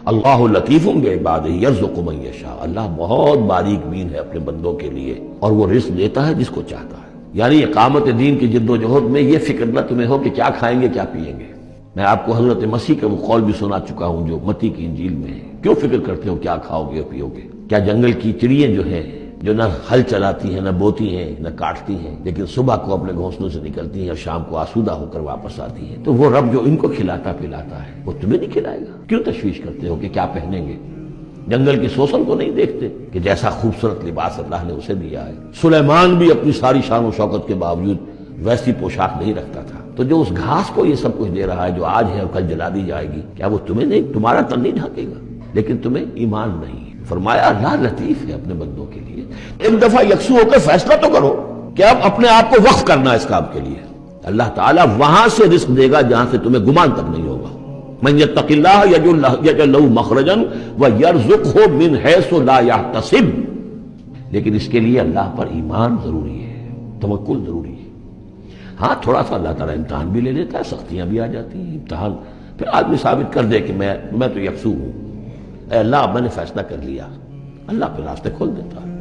اللہ لطیف بعبادہ یرزق من یشاء، اللہ بہت باریک بین ہے اپنے بندوں کے لیے، اور وہ رزق دیتا ہے جس کو چاہتا ہے۔ یعنی اقامت دین کی جد و جہد میں یہ فکر نہ تمہیں ہو کہ کیا کھائیں گے کیا پیئیں گے۔ میں آپ کو حضرت مسیح کا وہ قول بھی سنا چکا ہوں جو متی کی انجیل میں ہے، کیوں فکر کرتے ہو کیا کھاؤ گے اور پیو گے؟ کیا جنگل کی چڑیاں جو ہیں، جو نہ ہل چلاتی ہیں، نہ بوتی ہیں، نہ کاٹتی ہیں، لیکن صبح کو اپنے گھونسلوں سے نکلتی ہیں اور شام کو آسودہ ہو کر واپس آتی ہیں، تو وہ رب جو ان کو کھلاتا پلاتا ہے وہ تمہیں نہیں کھلائے گا؟ کیوں تشویش کرتے ہو کہ کیا پہنیں گے؟ جنگل کی سوسن کو نہیں دیکھتے کہ جیسا خوبصورت لباس اللہ نے اسے دیا ہے؟ سلیمان بھی اپنی ساری شان و شوکت کے باوجود ویسی پوشاک نہیں رکھتا تھا۔ تو جو اس گھاس کو یہ سب کچھ دے رہا ہے جو آج ہے اور کل جلا دی جائے گی، کیا وہ تمہیں نہیں، تمہارا تن نہیں ڈھانکے گا؟ لیکن تمہیں ایمان نہیں۔ فرمایا اللہ لطیف ہے اپنے بندوں کے لیے۔ ایک دفعہ یکسو ہو کر فیصلہ تو کرو کہ اب اپنے آپ کو وقف کرنا ہے اس کام کے لیے۔ اللہ تعالیٰ وہاں سے رزق دے گا جہاں سے تمہیں گمان تک نہیں ہوگا۔ من یتق اللہ یجعل لہ مخرجا ویرزقہ من حیث لا یحتسب، لیکن اس کے لیے اللہ پر ایمان ضروری ہے، توکل ضروری ہے۔ ہاں تھوڑا سا اللہ تعالیٰ امتحان بھی لے لیتا ہے، سختیاں بھی آ جاتی ہیں، امتحان پھر آدمی ثابت کر دے کہ میں تو یکسو ہوں، اے اللہ اب میں نے فیصلہ کر لیا، اللہ پھر راستے کھول دیتا ہے۔